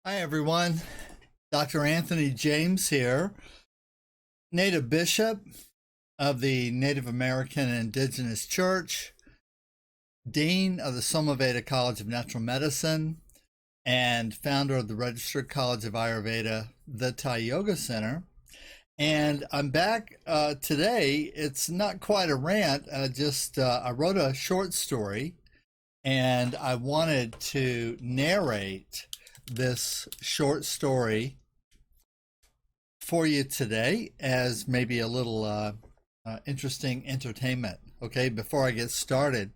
Hi, everyone. Dr. Anthony James here, Native Bishop of the Native American Indigenous Church, Dean of the Somaveda College of Natural Medicine, and founder of the Registered College of Ayurveda, the Thai Yoga Center. And I'm back today. It's not quite a rant, I wrote a short story and I wanted to narrate this short story for you today as maybe a little interesting entertainment. Okay, before I get started,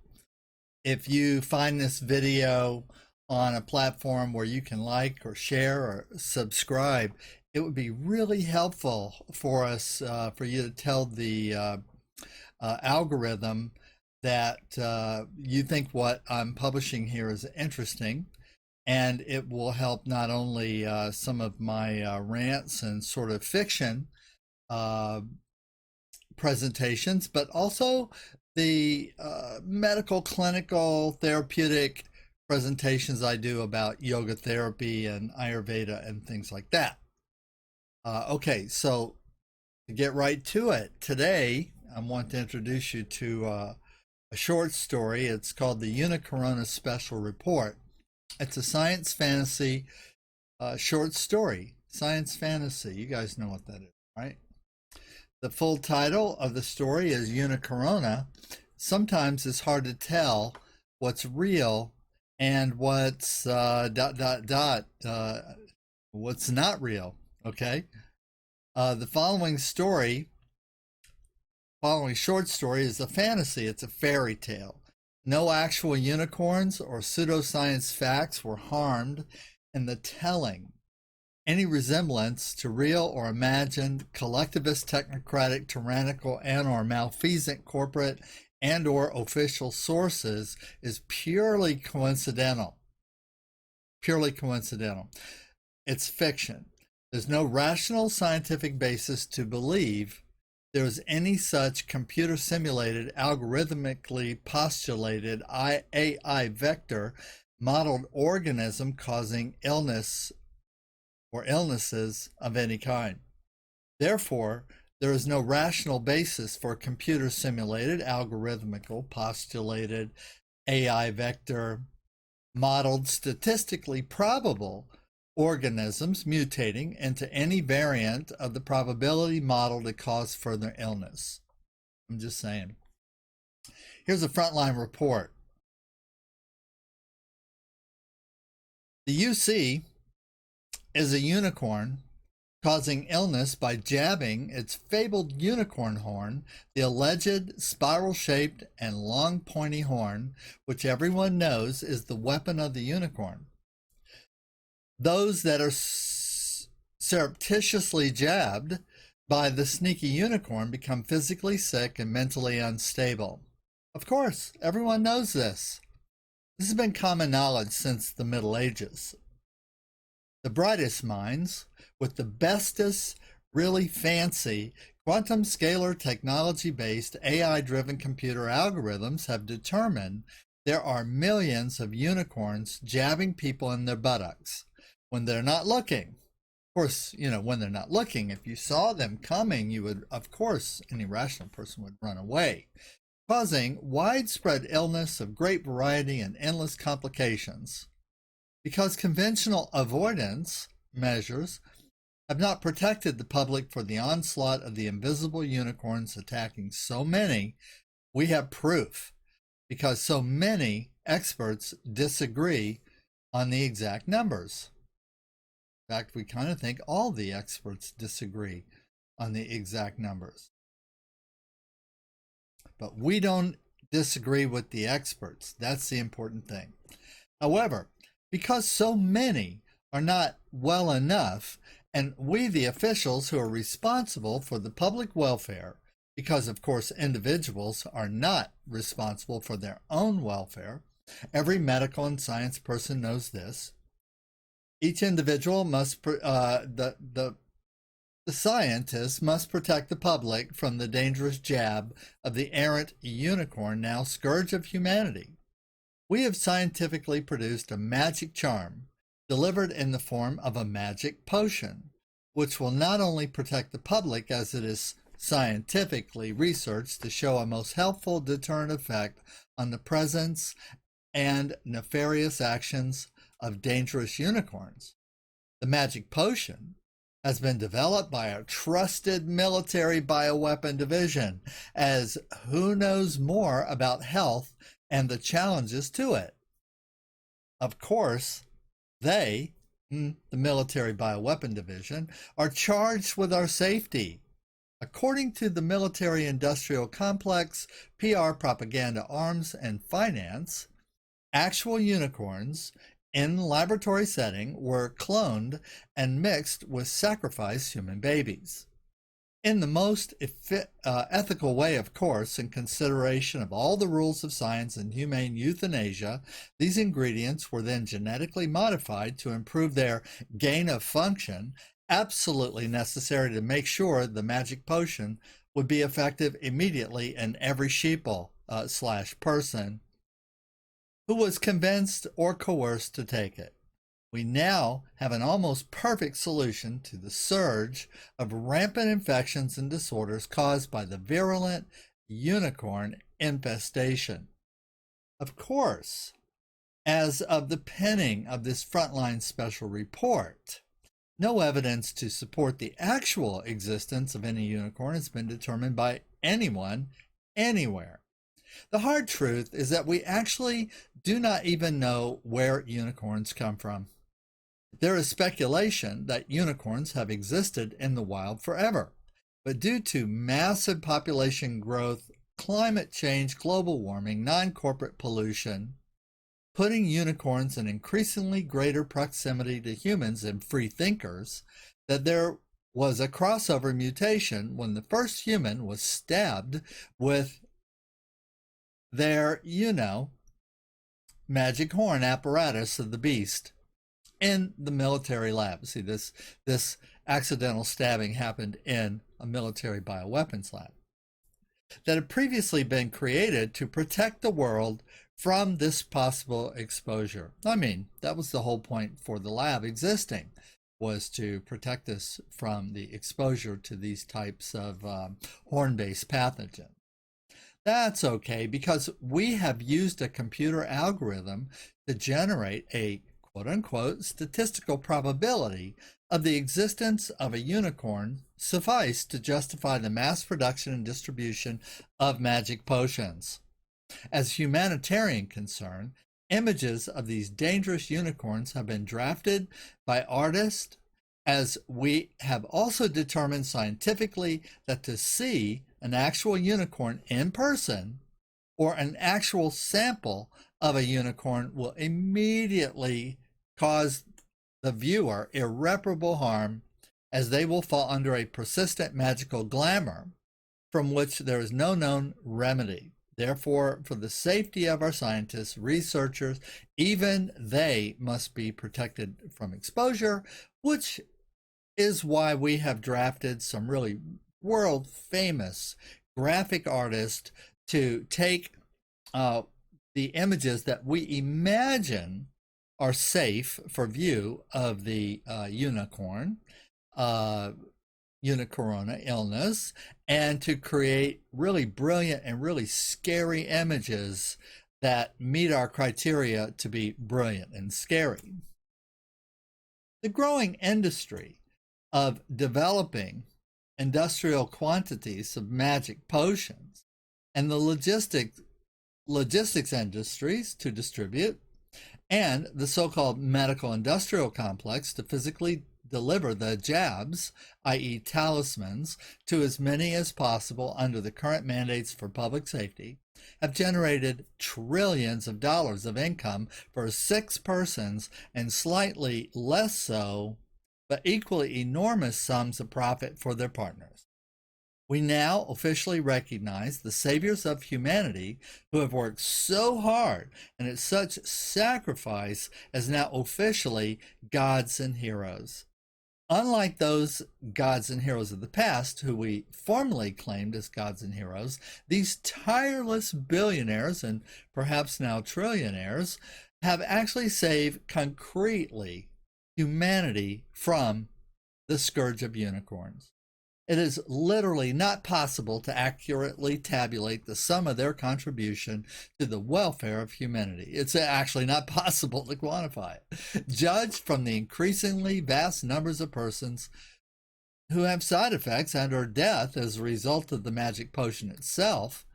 if you find this video on a platform where you can like or share or subscribe, it would be really helpful for us, for you to tell the algorithm that you think what I'm publishing here is interesting, and it will help not only some of my rants and sort of fiction uh, presentations, but also the medical, clinical, therapeutic presentations I do about yoga therapy and Ayurveda and things like that. Okay, so to get right to it, today I want to introduce you to a short story. It's called the Unicorona Special Report. It's a science fantasy short story. Science fantasy. You guys know what that is, right? The full title of the story is Unicorona. Sometimes it's hard to tell what's real and what's what's not real. Okay. The following short story is a fantasy. It's a fairy tale. No actual unicorns or pseudo-science facts were harmed in the telling. Any resemblance to real or imagined collectivist, technocratic, tyrannical, and or malfeasant corporate and or official sources is purely coincidental. Purely coincidental. It's fiction. There's no rational scientific basis to believe there is any such computer simulated, algorithmically postulated AI vector modeled organism causing illness or illnesses of any kind. Therefore, there is no rational basis for computer simulated, algorithmical postulated AI vector modeled statistically probable organisms mutating into any variant of the probability model to cause further illness. I'm just saying. Here's a frontline report. The UC is a unicorn causing illness by jabbing its fabled unicorn horn, the alleged spiral-shaped and long pointy horn, which everyone knows is the weapon of the unicorn. Those that are surreptitiously jabbed by the sneaky unicorn become physically sick and mentally unstable. Of course, everyone knows this. This has been common knowledge since the Middle Ages. The brightest minds, with the bestest, really fancy, quantum scalar technology-based AI-driven computer algorithms have determined there are millions of unicorns jabbing people in their buttocks when they're not looking. Of course, when they're not looking, if you saw them coming, you would, of course, any rational person would run away, causing widespread illness of great variety and endless complications. Because conventional avoidance measures have not protected the public for the onslaught of the invisible unicorns attacking so many, we have proof, because so many experts disagree on the exact numbers. In fact, we kind of think all the experts disagree on the exact numbers. But we don't disagree with the experts. That's the important thing. However, because so many are not well enough, and we, the officials who are responsible for the public welfare, because of course individuals are not responsible for their own welfare, every medical and science person knows this. Each individual must, the scientists must protect the public from the dangerous jab of the errant unicorn, now scourge of humanity. We have scientifically produced a magic charm delivered in the form of a magic potion, which will not only protect the public as it is scientifically researched to show a most helpful deterrent effect on the presence and nefarious actions of dangerous unicorns. The magic potion has been developed by our trusted military bioweapon division, as who knows more about health and the challenges to it. Of course, they, the military bioweapon division, are charged with our safety. According to the military-industrial complex, PR, propaganda, arms, and finance, actual unicorns in laboratory setting were cloned and mixed with sacrificed human babies. In the most ethical way, of course, in consideration of all the rules of science and humane euthanasia, these ingredients were then genetically modified to improve their gain of function, absolutely necessary to make sure the magic potion would be effective immediately in every sheeple / person who was convinced or coerced to take it. We now have an almost perfect solution to the surge of rampant infections and disorders caused by the virulent unicorn infestation. Of course, as of the penning of this Frontline Special Report, no evidence to support the actual existence of any unicorn has been determined by anyone, anywhere. The hard truth is that we actually do not even know where unicorns come from. There is speculation that unicorns have existed in the wild forever, but due to massive population growth, climate change, global warming, non-corporate pollution, putting unicorns in increasingly greater proximity to humans and free thinkers, that there was a crossover mutation when the first human was stabbed with their, magic horn apparatus of the beast in the military lab. See, this accidental stabbing happened in a military bioweapons lab that had previously been created to protect the world from this possible exposure. I mean, that was the whole point for the lab existing, was to protect us from the exposure to these types of horn-based pathogens. That's okay, because we have used a computer algorithm to generate a quote-unquote statistical probability of the existence of a unicorn suffice to justify the mass production and distribution of magic potions. As humanitarian concern, images of these dangerous unicorns have been drafted by artists, as we have also determined scientifically that to see an actual unicorn in person or an actual sample of a unicorn will immediately cause the viewer irreparable harm, as they will fall under a persistent magical glamour from which there is no known remedy. Therefore, for the safety of our scientists, researchers, even they must be protected from exposure, which is why we have drafted some really world famous graphic artists to take the images that we imagine are safe for view of the Unicorona illness, and to create really brilliant and really scary images that meet our criteria to be brilliant and scary. The growing industry of developing industrial quantities of magic potions and the logistics industries to distribute, and the so-called medical industrial complex to physically deliver the jabs, i.e. talismans, to as many as possible under the current mandates for public safety, have generated trillions of dollars of income for 6 persons and slightly less so, but equally enormous sums of profit for their partners. We now officially recognize the saviors of humanity who have worked so hard and at such sacrifice as now officially gods and heroes. Unlike those gods and heroes of the past, who we formerly claimed as gods and heroes, these tireless billionaires and perhaps now trillionaires have actually saved concretely humanity from the scourge of unicorns. It is literally not possible to accurately tabulate the sum of their contribution to the welfare of humanity. It's actually not possible to quantify it. Judged from the increasingly vast numbers of persons who have side effects and/or death as a result of the magic potion itself,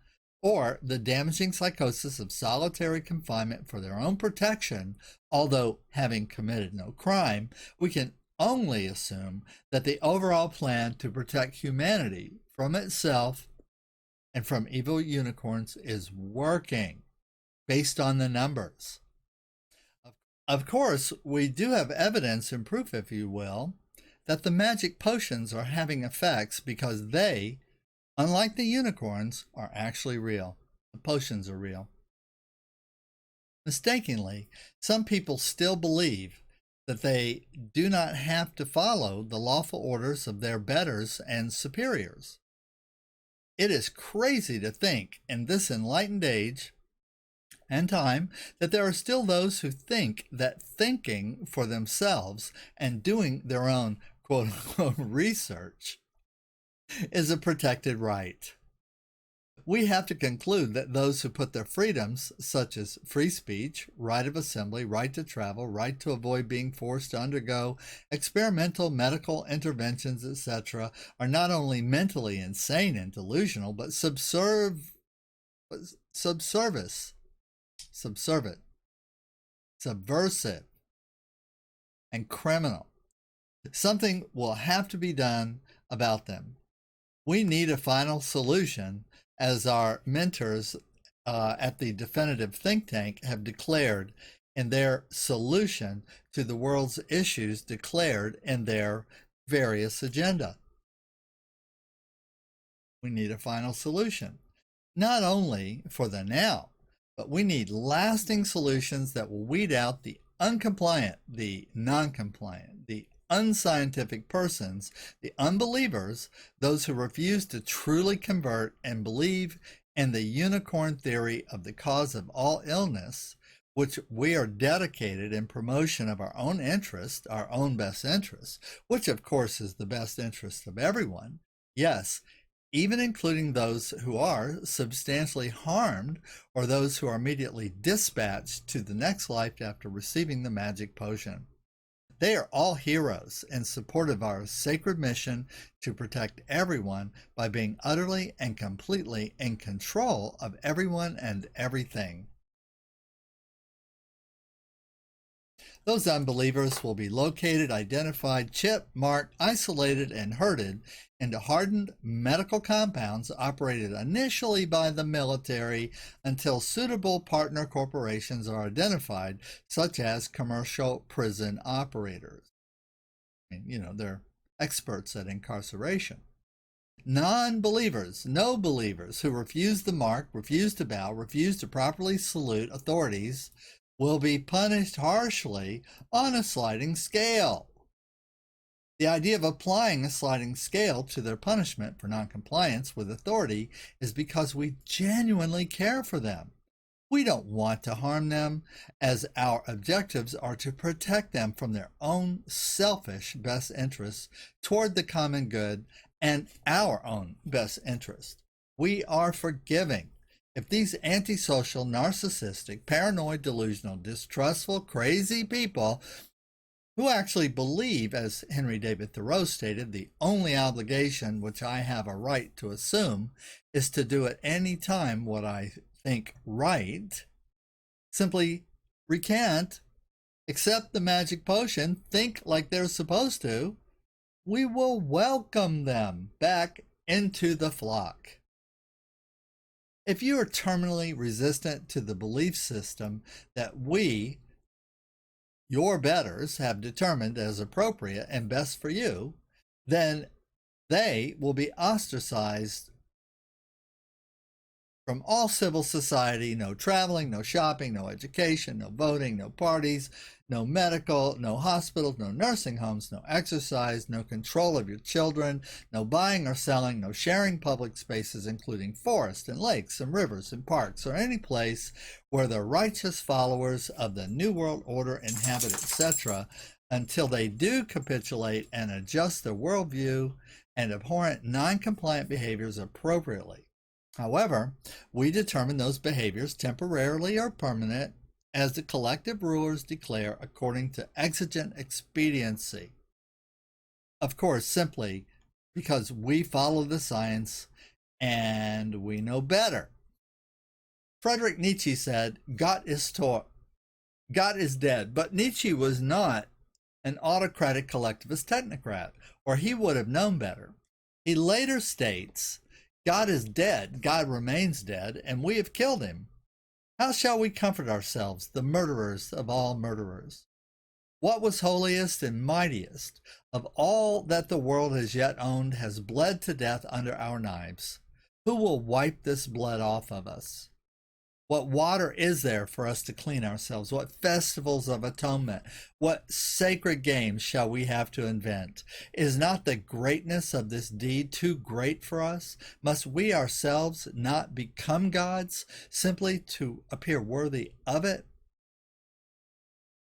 or the damaging psychosis of solitary confinement for their own protection, although having committed no crime, we can only assume that the overall plan to protect humanity from itself and from evil unicorns is working based on the numbers. Of course, we do have evidence and proof, if you will, that the magic potions are having effects because they, unlike the unicorns, are actually real. The potions are real. Mistakenly, some people still believe that they do not have to follow the lawful orders of their betters and superiors. It is crazy to think in this enlightened age and time that there are still those who think that thinking for themselves and doing their own quote-unquote research is a protected right. We have to conclude that those who put their freedoms, such as free speech, right of assembly, right to travel, right to avoid being forced to undergo experimental medical interventions, etc., are not only mentally insane and delusional, but subservient, subversive, and criminal. Something will have to be done about them. We need a final solution, as our mentors at the Definitive Think Tank have declared in their solution to the world's issues declared in their various agenda. We need a final solution, not only for the now, but we need lasting solutions that will weed out the uncompliant, the non-compliant, the unscientific persons, the unbelievers, those who refuse to truly convert and believe in the unicorn theory of the cause of all illness, which we are dedicated in promotion of our own interest, our own best interest, which of course is the best interest of everyone. Yes, even including those who are substantially harmed or those who are immediately dispatched to the next life after receiving the magic potion. They are all heroes in support of our sacred mission to protect everyone by being utterly and completely in control of everyone and everything. Those unbelievers will be located, identified, chipped, marked, isolated, and herded into hardened medical compounds operated initially by the military until suitable partner corporations are identified, such as commercial prison operators. They're experts at incarceration. Non-believers, no believers who refuse the mark, refuse to bow, refuse to properly salute authorities will be punished harshly on a sliding scale. The idea of applying a sliding scale to their punishment for noncompliance with authority is because we genuinely care for them. We don't want to harm them, as our objectives are to protect them from their own selfish best interests toward the common good and our own best interest. We are forgiving. If these antisocial, narcissistic, paranoid, delusional, distrustful, crazy people who actually believe, as Henry David Thoreau stated, the only obligation which I have a right to assume is to do at any time what I think right, simply recant, accept the magic potion, think like they're supposed to, we will welcome them back into the flock. If you are terminally resistant to the belief system that we, your betters, have determined as appropriate and best for you, then they will be ostracized from all civil society. No traveling, no shopping, no education, no voting, no parties, no medical, no hospitals, no nursing homes, no exercise, no control of your children, no buying or selling, no sharing public spaces, including forests and lakes and rivers and parks, or any place where the righteous followers of the New World Order inhabit, etc., until they do capitulate and adjust their worldview and abhorrent non-compliant behaviors appropriately. However, we determine those behaviors, temporarily or permanent, as the collective rulers declare according to exigent expediency. Of course, simply because we follow the science and we know better. Friedrich Nietzsche said, God is dead. But Nietzsche was not an autocratic collectivist technocrat, or he would have known better. He later states, God is dead, God remains dead, and we have killed him. How shall we comfort ourselves, the murderers of all murderers? What was holiest and mightiest of all that the world has yet owned has bled to death under our knives. Who will wipe this blood off of us? What water is there for us to clean ourselves? What festivals of atonement? What sacred games shall we have to invent? Is not the greatness of this deed too great for us? Must we ourselves not become gods simply to appear worthy of it?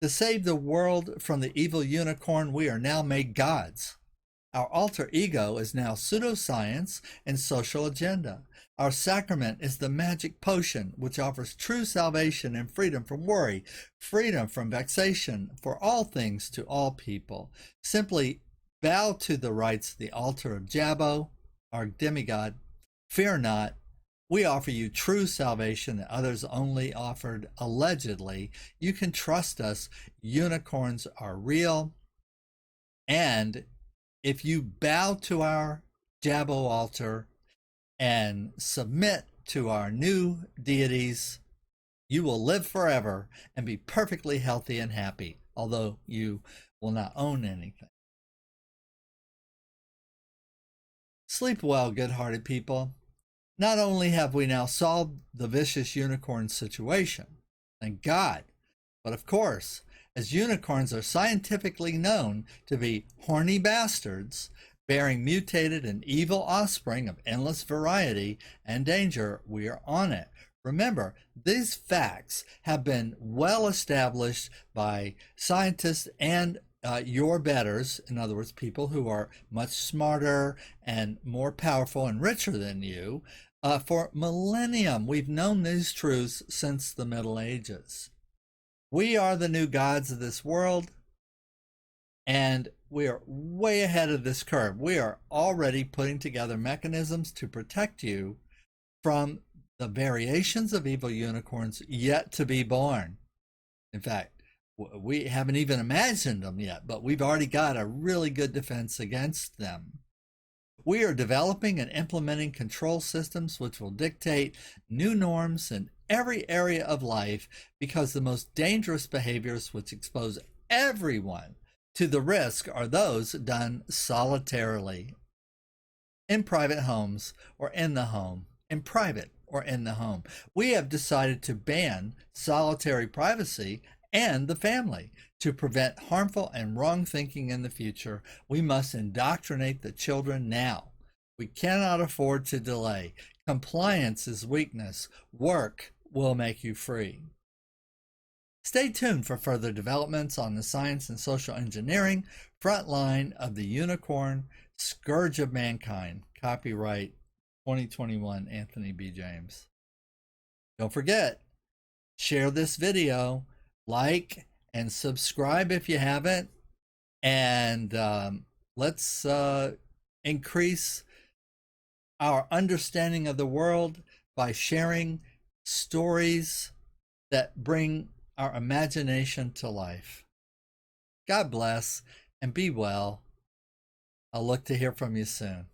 To save the world from the evil unicorn, we are now made gods. Our alter ego is now pseudo-science and social agenda. Our sacrament is the magic potion which offers true salvation and freedom from worry, freedom from vexation for all things to all people. Simply bow to the rites of the altar of Jabbo, our demigod. Fear not. We offer you true salvation that others only offered allegedly. You can trust us. Unicorns are real. And if you bow to our Jabbo altar and submit to our new deities, you will live forever and be perfectly healthy and happy, although you will not own anything. Sleep well, good-hearted people. Not only have we now solved the vicious unicorn situation, thank God, but of course, as unicorns are scientifically known to be horny bastards, bearing mutated and evil offspring of endless variety and danger, we are on it. Remember, these facts have been well established by scientists and your betters, in other words, people who are much smarter and more powerful and richer than you, for millennium. We've known these truths since the Middle Ages. We are the new gods of this world, and we are way ahead of this curve. We are already putting together mechanisms to protect you from the variations of evil unicorns yet to be born. In fact, we haven't even imagined them yet, but we've already got a really good defense against them. We are developing and implementing control systems which will dictate new norms in every area of life, because the most dangerous behaviors which expose everyone to the risk are those done solitarily, in private homes or in the home, in private or in the home. We have decided to ban solitary privacy and the family. To prevent harmful and wrong thinking in the future, we must indoctrinate the children now. We cannot afford to delay. Compliance is weakness. Work will make you free. Stay tuned for further developments on the science and social engineering front line of the unicorn, scourge of mankind. Copyright 2021, Anthony B. James. Don't forget, share this video, like and subscribe if you haven't, and let's increase our understanding of the world by sharing stories that bring our imagination to life. God bless and be well. I'll look to hear from you soon.